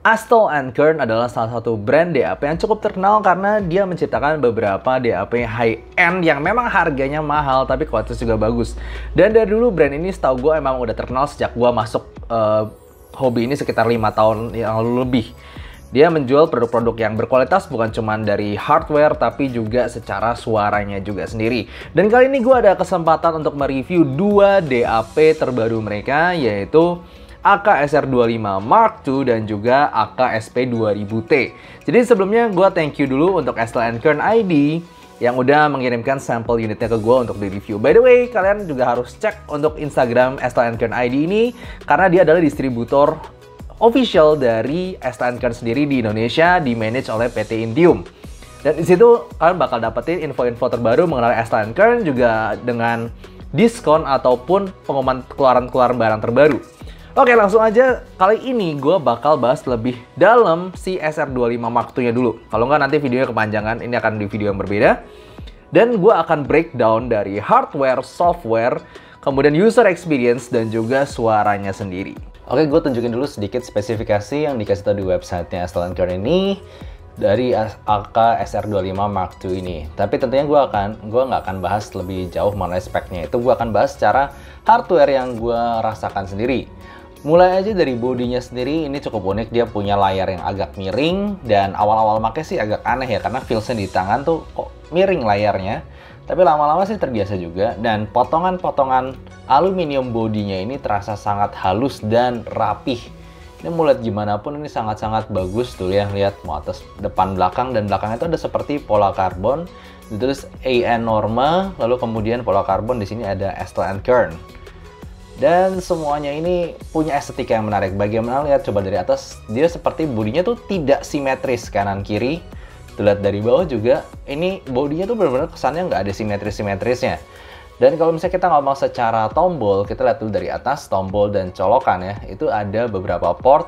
Astle & Kern adalah salah satu brand DAP yang cukup terkenal karena dia menciptakan beberapa DAP high-end yang memang harganya mahal tapi kualitas juga bagus. Dan dari dulu brand ini setahu gue emang udah terkenal sejak gue masuk hobi ini sekitar 5 tahun yang lalu lebih. Dia menjual produk-produk yang berkualitas bukan cuma dari hardware tapi juga secara suaranya juga sendiri. Dan kali ini gue ada kesempatan untuk mereview 2 DAP terbaru mereka, yaitu AK-SR25 Mark II dan juga AK-SP2000T. Jadi sebelumnya gue thank you dulu untuk Astle & Kern ID yang udah mengirimkan sampel unitnya ke gue untuk di-review. By the way, kalian juga harus cek untuk Instagram Astle & Kern ID ini karena dia adalah distributor official dari Astle & Kern sendiri di Indonesia, di-manage oleh PT Intium. Dan di situ kalian bakal dapetin info-info terbaru mengenai Astle & Kern juga dengan diskon ataupun pengumuman keluaran barang terbaru. Oke, langsung aja. Kali ini gue bakal bahas lebih dalam si SR25 Mark II-nya dulu. Kalau nggak nanti videonya kepanjangan, ini akan di video yang berbeda. Dan gue akan breakdown dari hardware, software, kemudian user experience, dan juga suaranya sendiri. Oke, gue tunjukin dulu sedikit spesifikasi yang dikasih tahu di websitenya Astle & Kern ini dari AK SR25 Mark II ini. Tapi tentunya gue nggak akan bahas lebih jauh mengenai speknya. Itu gue akan bahas secara hardware yang gue rasakan sendiri. Mulai aja dari bodinya sendiri, ini cukup unik. Dia punya layar yang agak miring, dan awal-awal pakai sih agak aneh ya, karena feelsnya di tangan tuh kok miring layarnya. Tapi lama-lama sih terbiasa juga, dan potongan-potongan aluminium bodinya ini terasa sangat halus dan rapih. Ini mau lihat gimana pun ini sangat-sangat bagus tuh ya, lihat mau atas, depan, belakang, dan belakangnya itu ada seperti pola karbon, ditulis AN Norma, lalu kemudian pola karbon di sini ada Astle & Kern. Dan semuanya ini punya estetika yang menarik. Bagaimana lihat coba dari atas, dia seperti bodinya tuh tidak simetris kanan kiri. Lihat dari bawah juga, ini bodinya tuh benar-benar kesannya nggak ada simetrisnya. Dan kalau misalnya kita ngomong secara tombol, kita lihat dulu dari atas tombol dan colokan ya. Itu ada beberapa port.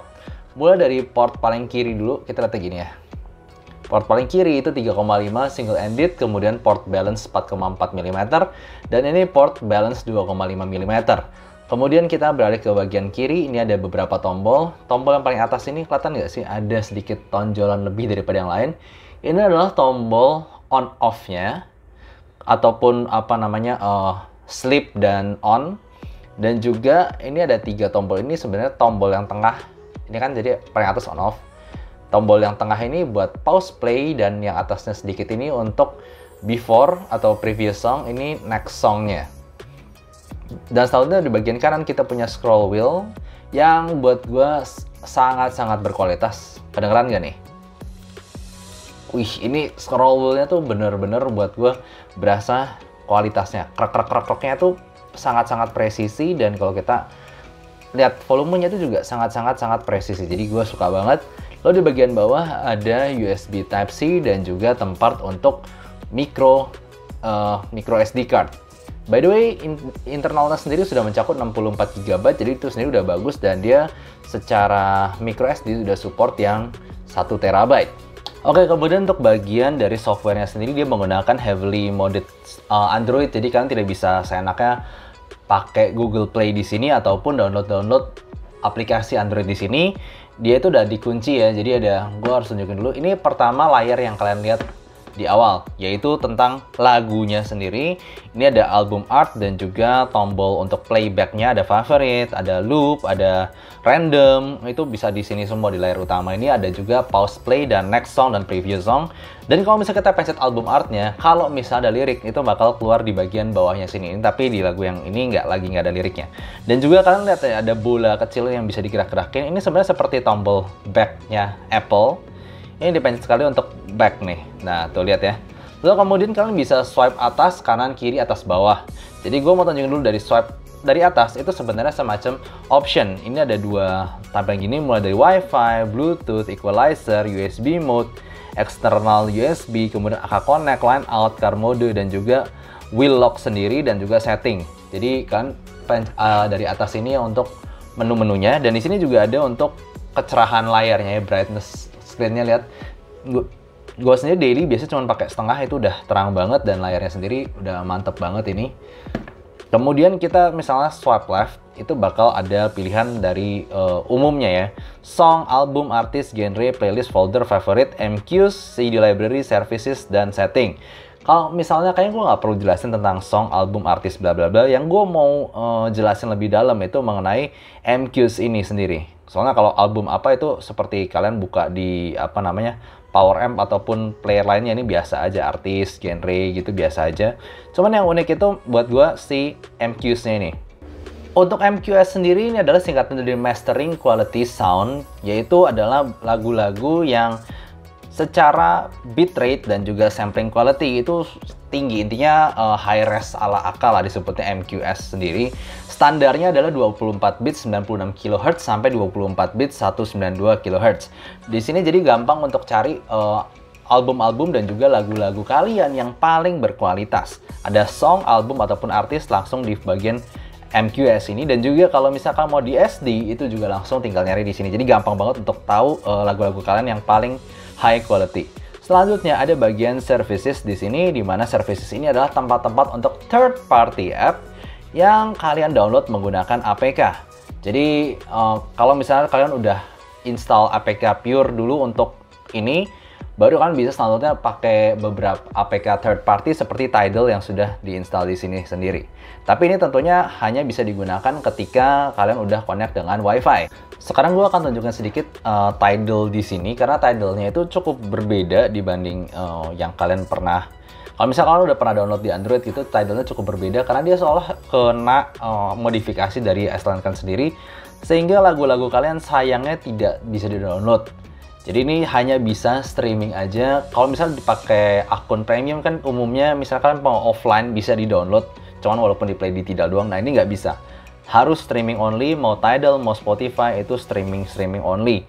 Mulai dari port paling kiri dulu, kita lihat gini ya. Port paling kiri itu 3,5 single ended, kemudian port balance 4,4 mm, dan ini port balance 2,5 mm. Kemudian kita beralih ke bagian kiri, ini ada beberapa tombol. Tombol yang paling atas ini kelihatan nggak sih? Ada sedikit tonjolan lebih daripada yang lain. Ini adalah tombol on-off-nya, ataupun apa namanya, sleep dan on. Dan juga ini ada 3 tombol, ini sebenarnya tombol yang tengah. Ini kan jadi paling atas on-off. Tombol yang tengah ini buat pause play, dan yang atasnya sedikit ini untuk before atau previous song, ini next songnya. Dan selanjutnya di bagian kanan kita punya scroll wheel yang buat gue sangat-sangat berkualitas. Kedengeran gak nih? Wih, ini scroll wheel-nya tuh bener-bener buat gue berasa kualitasnya. Krek-krek-krek-kreknya tuh sangat-sangat presisi, dan kalau kita lihat volumenya itu juga sangat-sangat presisi. Jadi gue suka banget. Lalu di bagian bawah ada USB Type-C dan juga tempat untuk micro SD card. By the way, internalnya sendiri sudah mencakup 64 GB, jadi itu sendiri udah bagus, dan dia secara micro SD sudah support yang 1 TB. Oke, kemudian untuk bagian dari softwarenya sendiri, dia menggunakan heavily modded Android, jadi kalian tidak bisa seenaknya pakai Google Play di sini ataupun download aplikasi Android di sini. Dia itu udah dikunci ya, jadi gue harus tunjukin dulu. Ini pertama layar yang kalian lihat di awal, yaitu tentang lagunya sendiri. Ini ada album art dan juga tombol untuk playbacknya, ada favorite, ada loop, ada random, itu bisa di sini semua di layar utama. Ini ada juga pause play dan next song dan preview song. Dan kalau misalnya kita pencet album artnya, kalau misalnya ada lirik itu bakal keluar di bagian bawahnya sini. Tapi di lagu yang ini nggak ada liriknya. Dan juga kalian lihat ya, ada bola kecil yang bisa digerak-gerakin. Ini sebenarnya seperti tombol backnya Apple. Ini dipencet sekali untuk back nih. Nah, tuh lihat ya. Lalu kemudian kalian bisa swipe atas, kanan, kiri, atas, bawah. Jadi gue mau tunjukin dulu dari swipe dari atas, itu sebenarnya semacam option. Ini ada 2 tampilan gini, mulai dari Wi-Fi, Bluetooth, equalizer, USB mode, external USB, kemudian AK connect, line out, car mode, dan juga wheel lock sendiri, dan juga setting. Jadi kan dari atas ini untuk menu-menunya, dan di sini juga ada untuk kecerahan layarnya ya, brightness screen-nya. Lihat, gue sendiri daily biasanya cuma pakai setengah, itu udah terang banget, dan layarnya sendiri udah mantep banget ini. Kemudian kita misalnya swipe left, itu bakal ada pilihan dari umumnya ya. Song, album, artis, genre, playlist, folder, favorite, MQs, CD library, services, dan setting. Kalau misalnya kayaknya gue nggak perlu jelasin tentang song, album, artis, bla bla bla. Yang gue mau jelasin lebih dalam itu mengenai MQs ini sendiri. Soalnya kalau album apa itu seperti kalian buka di apa namanya Power Amp ataupun player lainnya, ini biasa aja, artis, genre gitu biasa aja. Cuman yang unik itu buat gue si MQs-nya ini. Untuk MQS sendiri ini adalah singkatan dari Mastering Quality Sound, yaitu adalah lagu-lagu yang secara bitrate dan juga sampling quality itu tinggi. Intinya high res ala akal lah disebutnya MQS sendiri. Standarnya adalah 24 bit 96 kHz sampai 24 bit 192 kHz. Di sini jadi gampang untuk cari album-album dan juga lagu-lagu kalian yang paling berkualitas. Ada song, album ataupun artis langsung di bagian MQS ini, dan juga kalau misalkan mau di SD itu juga langsung tinggal nyari di sini. Jadi gampang banget untuk tahu lagu-lagu kalian yang paling high quality. Selanjutnya ada bagian services di sini, di mana services ini adalah tempat-tempat untuk third party app yang kalian download menggunakan APK. Jadi kalau misalnya kalian udah install APK pure dulu untuk ini, baru kan bisa selanjutnya pakai beberapa APK third party seperti Tidal yang sudah diinstal di sini sendiri. Tapi ini tentunya hanya bisa digunakan ketika kalian udah connect dengan WiFi. Sekarang gue akan tunjukkan sedikit Tidal di sini, karena Tidalnya itu cukup berbeda dibanding yang kalian pernah. Kalau misalnya kalian udah pernah download di Android gitu, Tidalnya cukup berbeda karena dia seolah kena modifikasi dari SLNkan sendiri, sehingga lagu-lagu kalian sayangnya tidak bisa di-download. Jadi ini hanya bisa streaming aja. Kalau misalnya dipakai akun premium kan umumnya misalkan mau offline bisa di-download, cuman walaupun di-play di Tidal doang. Nah ini nggak bisa. Harus streaming only, mau Tidal, mau Spotify itu streaming only.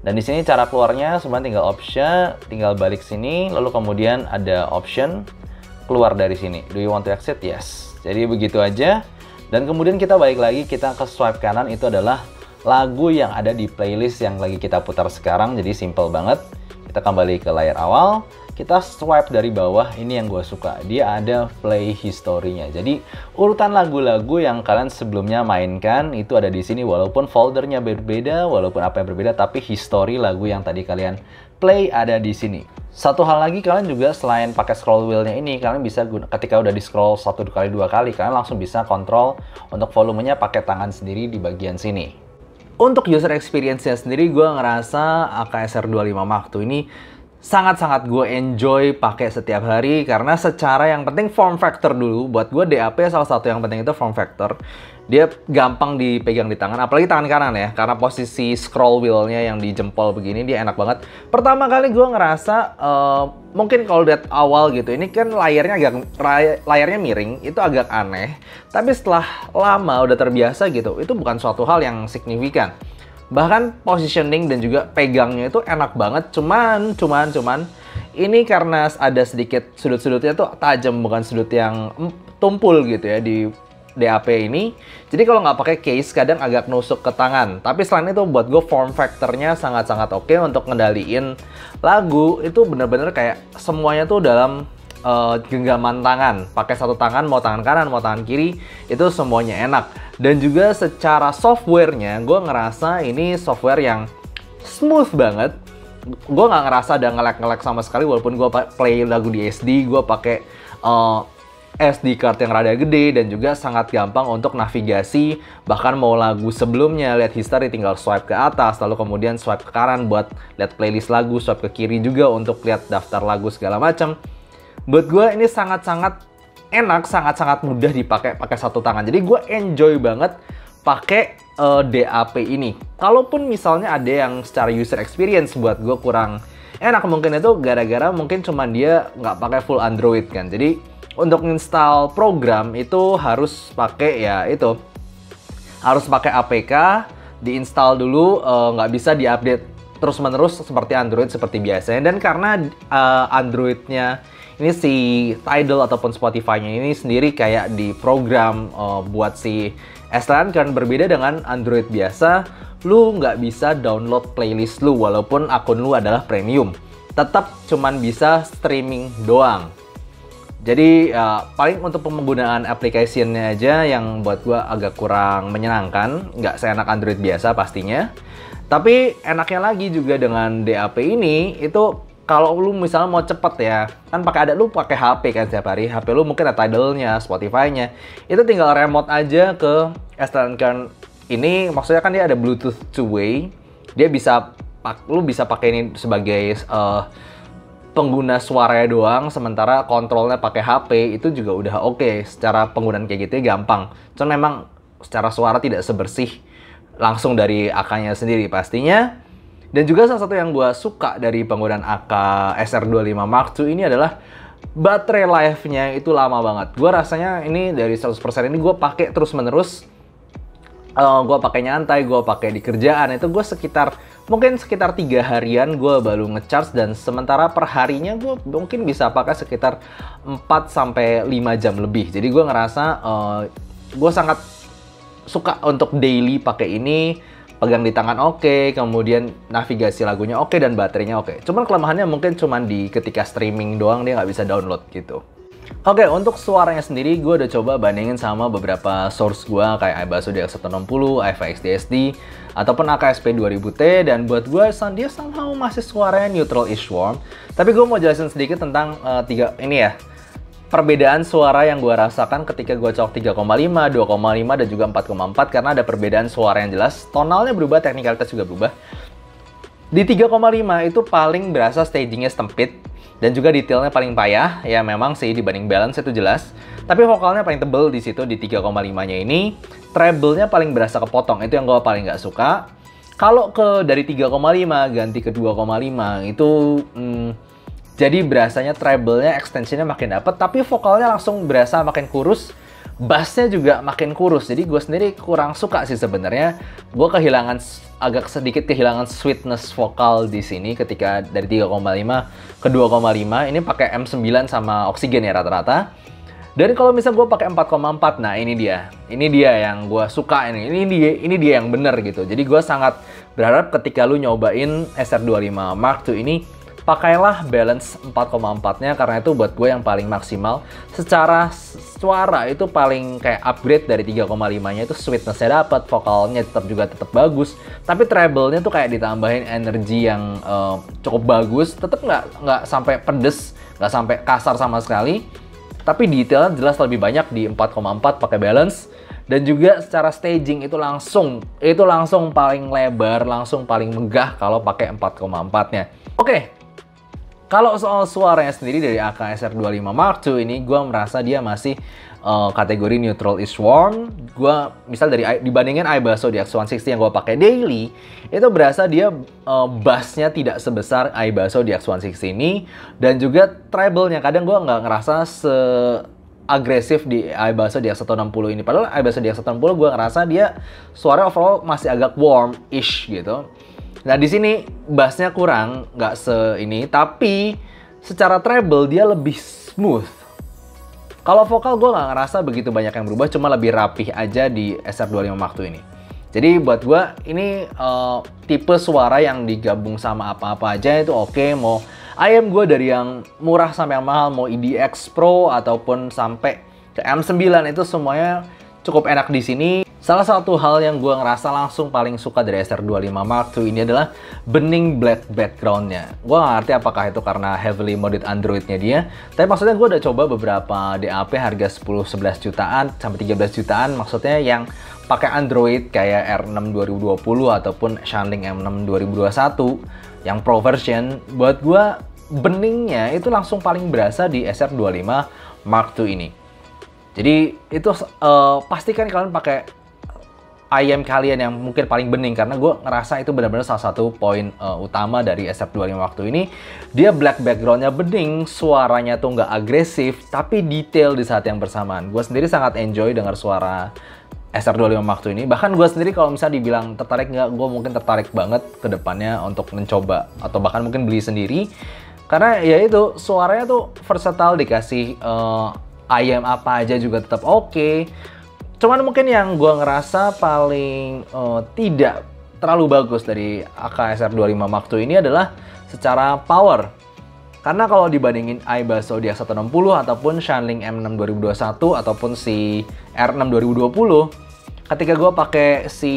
Dan di sini cara keluarnya sebenarnya tinggal option, tinggal balik sini, lalu kemudian ada option keluar dari sini. Do you want to exit? Yes. Jadi begitu aja. Dan kemudian kita balik lagi, kita ke swipe kanan, itu adalah lagu yang ada di playlist yang lagi kita putar sekarang. Jadi simple banget. Kita kembali ke layar awal, kita swipe dari bawah. Ini yang gue suka, dia ada play history-nya. Jadi urutan lagu-lagu yang kalian sebelumnya mainkan itu ada di sini, walaupun foldernya berbeda, walaupun apa yang berbeda, tapi history lagu yang tadi kalian play ada di sini. Satu hal lagi, kalian juga selain pakai scroll wheel-nya ini, kalian bisa ketika udah di scroll 1 kali 2 kali, kalian langsung bisa kontrol untuk volumenya pakai tangan sendiri di bagian sini. Untuk user experience-nya sendiri, gue ngerasa AKSR 25 Mark II ini sangat-sangat gue enjoy pakai setiap hari, karena secara yang penting form factor dulu. Buat gue DAP salah satu yang penting itu form factor. Dia gampang dipegang di tangan, apalagi tangan kanan ya, karena posisi scroll wheel-nya yang di jempol begini dia enak banget. Pertama kali gue ngerasa mungkin kalau lihat awal gitu, ini kan layarnya miring, itu agak aneh. Tapi setelah lama udah terbiasa gitu, itu bukan suatu hal yang signifikan. Bahkan positioning dan juga pegangnya itu enak banget. Cuman ini karena ada sedikit sudut-sudutnya tuh tajam, bukan sudut yang tumpul gitu ya di DAP ini. Jadi kalau nggak pakai case kadang agak nusuk ke tangan. Tapi selain itu buat gue form factornya sangat-sangat oke untuk ngendaliin lagu. Itu bener-bener kayak semuanya tuh dalam genggaman tangan. Pakai satu tangan, mau tangan kanan, mau tangan kiri, itu semuanya enak. Dan juga secara softwarenya, gue ngerasa ini software yang smooth banget. Gue nggak ngerasa ada nge-lag sama sekali, walaupun gue play lagu di SD, gue pakai SD card yang rada gede, dan juga sangat gampang untuk navigasi. Bahkan mau lagu sebelumnya, lihat history tinggal swipe ke atas, lalu kemudian swipe ke kanan buat lihat playlist lagu, swipe ke kiri juga untuk lihat daftar lagu segala macam. Buat gue ini sangat-sangat enak, sangat-sangat mudah dipakai pakai satu tangan. Jadi gue enjoy banget pakai DAP ini. Kalaupun misalnya ada yang secara user experience buat gue kurang enak, mungkin itu gara-gara mungkin cuma dia nggak pakai full Android kan. Jadi untuk install program itu harus pakai harus pakai APK, diinstal dulu, nggak bisa diupdate terus-menerus seperti Android seperti biasanya. Dan karena Androidnya ini si Tidal ataupun Spotify-nya ini sendiri kayak di program buat si SLN, kan berbeda dengan Android biasa, lu nggak bisa download playlist lu walaupun akun lu adalah premium. Tetap cuman bisa streaming doang. Jadi paling untuk penggunaan application-nya aja yang buat gue agak kurang menyenangkan, nggak seenak Android biasa pastinya. Tapi enaknya lagi juga dengan DAP ini, itu kalau lu misalnya mau cepet ya, kan lu pakai HP kan setiap hari, HP lu mungkin ada Tidal-nya, Spotify-nya, itu tinggal remote aja ke S10 ini, maksudnya kan dia ada Bluetooth two-way, dia lu bisa pakai ini sebagai pengguna suaranya doang, sementara kontrolnya pakai HP itu juga udah oke. Secara penggunaan kayak gitu ya gampang. Cuman memang secara suara tidak sebersih langsung dari AK-nya sendiri pastinya. Dan juga salah satu yang gue suka dari penggunaan AK SR25 Mark II ini adalah baterai life-nya itu lama banget. Gue rasanya ini dari 100% ini gue pakai terus-menerus. Gue pakai nyantai, gue pakai di kerjaan, itu gue mungkin sekitar 3 harian gue baru ngecharge, dan sementara per harinya gue mungkin bisa pakai sekitar 4-5 jam lebih. Jadi gue ngerasa gue sangat suka untuk daily pakai ini, pegang di tangan oke, kemudian navigasi lagunya oke, dan baterainya oke. Cuman kelemahannya mungkin cuman di ketika streaming doang, dia nggak bisa download gitu. Oke, untuk suaranya sendiri gue udah coba bandingin sama beberapa source gue kayak iBasso DX160, iFX DSD, ataupun AKSP 2000T, dan buat gue dia somehow masih suaranya neutral-ish warm. Tapi gue mau jelasin sedikit tentang perbedaan suara yang gue rasakan ketika gue colok 3,5, 2,5, dan juga 4,4, karena ada perbedaan suara yang jelas, tonalnya berubah, teknikalitas juga berubah. Di 3,5 itu paling berasa stagingnya sempit, dan juga detailnya paling payah, ya memang sih dibanding balance itu jelas. Tapi vokalnya paling tebel di situ di 3,5-nya ini. Treble-nya paling berasa kepotong, itu yang gue paling nggak suka. Kalau dari 3,5 ganti ke 2,5 itu jadi berasanya treble-nya extension-nya makin dapet, tapi vokalnya langsung berasa makin kurus. Bass-nya juga makin kurus, jadi gue sendiri kurang suka sih sebenarnya. Gue agak sedikit kehilangan sweetness vokal di sini ketika dari 3,5 ke 2,5. Ini pakai M9 sama oksigen ya rata-rata. Dan kalau misalnya gue pakai 4,4, nah ini dia yang gue suka ini dia yang bener gitu. Jadi gue sangat berharap ketika lu nyobain SR25 Mark II ini, pakailah balance 4,4-nya, karena itu buat gue yang paling maksimal. Secara suara itu paling kayak upgrade dari 3,5-nya, itu sweetness-nya dapat, vokalnya tetap bagus, tapi treble-nya tuh kayak ditambahin energi yang cukup bagus, tetap nggak sampai pedes, nggak sampai kasar sama sekali, tapi detailnya jelas lebih banyak di 4,4 pakai balance. Dan juga secara staging itu langsung paling lebar, langsung paling megah kalau pakai 4,4-nya. Oke. Kalau soal suaranya sendiri dari AK SR25 Mark II ini, gue merasa dia masih kategori neutral-ish warm. Gue misal dibandingin iBasso DX160 yang gue pakai daily, itu berasa dia bass-nya tidak sebesar iBasso DX160 ini, dan juga treble-nya kadang gue nggak ngerasa agresif di iBasso DX160 ini. Padahal iBasso DX160 gue ngerasa dia suara overall masih agak warm-ish gitu. Nah di sini bassnya kurang, nggak ini, tapi secara treble dia lebih smooth. Kalau vokal gue nggak ngerasa begitu banyak yang berubah, cuma lebih rapih aja di SR25 Mark II ini. Jadi buat gue ini tipe suara yang digabung sama apa-apa aja itu oke. Mau IM gue dari yang murah sampai yang mahal, mau EDX Pro ataupun sampai ke M9, itu semuanya cukup enak di sini. Salah satu hal yang gue ngerasa langsung paling suka dari SR25 Mark II ini adalah bening black background-nya. Gue nggak ngerti apakah itu karena heavily modded Android-nya dia, tapi maksudnya gue udah coba beberapa DAP harga 10-11 jutaan sampai 13 jutaan, maksudnya yang pakai Android kayak R6 2020 ataupun Shanling M6 2021 yang Pro version. Buat gue beningnya itu langsung paling berasa di SR25 Mark II ini. Jadi itu pastikan kalian pakai IM kalian yang mungkin paling bening, karena gue ngerasa itu benar-benar salah satu poin utama dari SR25 waktu ini. Dia black backgroundnya bening, suaranya tuh nggak agresif, tapi detail di saat yang bersamaan. Gue sendiri sangat enjoy dengar suara SR25 waktu ini. Bahkan gue sendiri kalau misalnya dibilang tertarik nggak, gue mungkin tertarik banget ke depannya untuk mencoba atau bahkan mungkin beli sendiri. Karena ya itu suaranya tuh versatile, dikasih IM apa aja juga tetap oke. Cuman mungkin yang gue ngerasa paling tidak terlalu bagus dari AK SR25 Mark II ini adalah secara power. Karena kalau dibandingin iBasso DX160 ataupun Shanling M6 2021 ataupun si R6 2020, ketika gue pakai si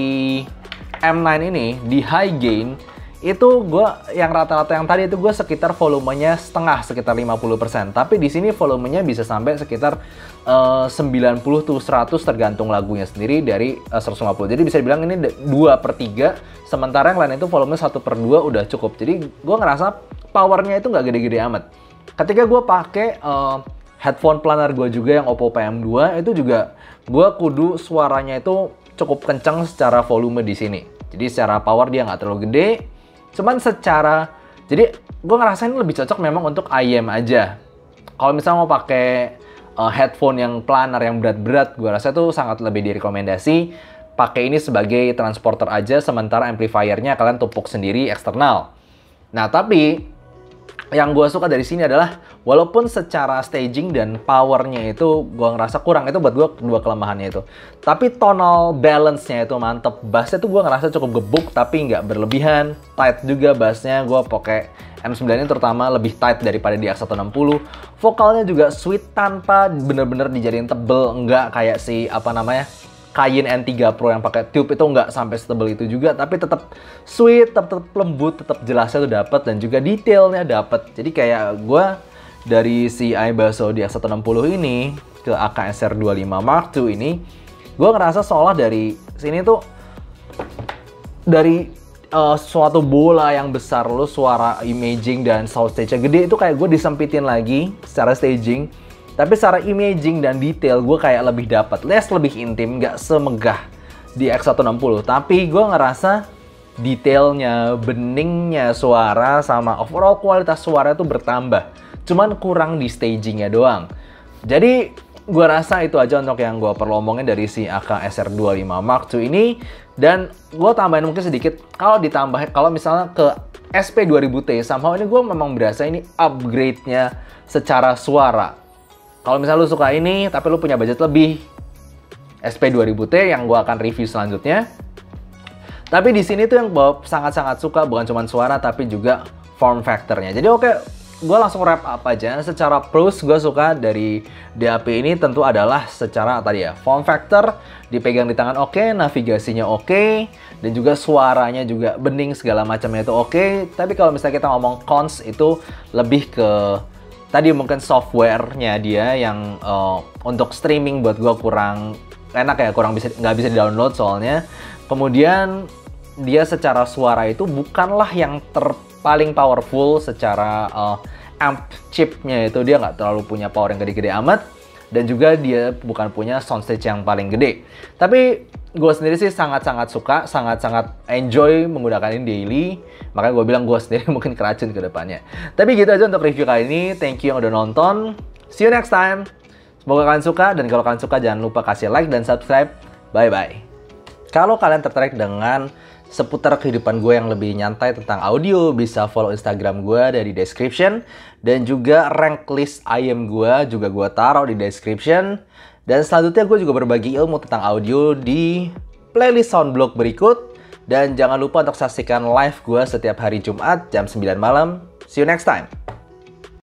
M9 ini di high gain, itu gue yang rata-rata yang tadi itu gue sekitar volumenya setengah, sekitar 50%. Tapi di sini volumenya bisa sampai sekitar 90 to 100 tergantung lagunya sendiri dari 150. Jadi bisa dibilang ini 2/3, sementara yang lain itu volume 1/2 udah cukup. Jadi gue ngerasa powernya itu nggak gede-gede amat. Ketika gue pakai headphone planar gue juga yang Oppo PM2, itu juga gue kudu suaranya itu cukup kencang secara volume di sini. Jadi secara power dia nggak terlalu gede. Cuman jadi gue ngerasain lebih cocok memang untuk IM aja. Kalau misalnya mau pakai headphone yang planar, yang berat-berat, gue rasa itu sangat lebih direkomendasi pakai ini sebagai transporter aja, sementara amplifiernya kalian tumpuk sendiri eksternal. Nah, tapi yang gue suka dari sini adalah walaupun secara staging dan powernya itu gue ngerasa kurang, itu buat gue kedua kelemahannya itu. Tapi tonal balance-nya itu mantep. Bassnya tuh gue ngerasa cukup gebuk tapi nggak berlebihan. Tight juga bassnya, gue pakai M9 ini terutama lebih tight daripada di X160. Vokalnya juga sweet tanpa bener-bener dijadiin tebel, nggak kayak si Cayenne N3 Pro yang pakai tube itu nggak sampai setebel itu juga, tapi tetap sweet, tetap lembut, tetap jelasnya tuh dapat dan juga detailnya dapat. Jadi kayak gue dari si iBasso DX160 ini ke AKSR25 Mark II ini, gue ngerasa seolah dari sini tuh dari suatu bola yang besar, lo suara imaging dan soundstage-nya gede itu kayak gue disempitin lagi secara staging. Tapi secara imaging dan detail gue kayak lebih dapat, lebih intim, nggak semegah di X160. Tapi gue ngerasa detailnya, beningnya suara sama overall kualitas suara itu bertambah. Cuman kurang di stagingnya doang. Jadi gue rasa itu aja untuk yang gue perlu omongin dari si AKSR25 Mark II ini. Dan gue tambahin mungkin sedikit, kalau misalnya ke SP2000T, somehow ini gue memang berasa ini upgrade-nya secara suara. Kalau misalnya lu suka ini, tapi lu punya budget lebih, SP2000T yang gue akan review selanjutnya. Tapi di sini tuh yang gue sangat-sangat suka, bukan cuma suara, tapi juga form factor-nya. Jadi oke, gue langsung wrap up aja. Secara pros, gue suka dari DAP ini tentu adalah secara tadi ya, form factor, dipegang di tangan oke, navigasinya oke, dan juga suaranya juga bening, segala macamnya itu oke. Tapi kalau misalnya kita ngomong cons, itu lebih ke tadi mungkin software-nya dia yang untuk streaming buat gue kurang enak ya, nggak bisa di-download soalnya. Kemudian dia secara suara itu bukanlah yang paling powerful secara amp chipnya, itu dia nggak terlalu punya power yang gede-gede amat. Dan juga dia bukan punya soundstage yang paling gede. Tapi gue sendiri sih sangat-sangat suka, sangat-sangat enjoy menggunakan ini daily. Makanya gue bilang gue sendiri mungkin keracun ke depannya. Tapi gitu aja untuk review kali ini. Thank you yang udah nonton. See you next time. Semoga kalian suka. Dan kalau kalian suka jangan lupa kasih like dan subscribe. Bye-bye. Kalau kalian tertarik dengan seputar kehidupan gue yang lebih nyantai tentang audio, bisa follow Instagram gue dari description. Dan juga rank list IM gue juga gue taruh di description. Dan selanjutnya gue juga berbagi ilmu tentang audio di playlist Soundblog berikut. Dan jangan lupa untuk saksikan live gue setiap hari Jumat jam 9 malam. See you next time.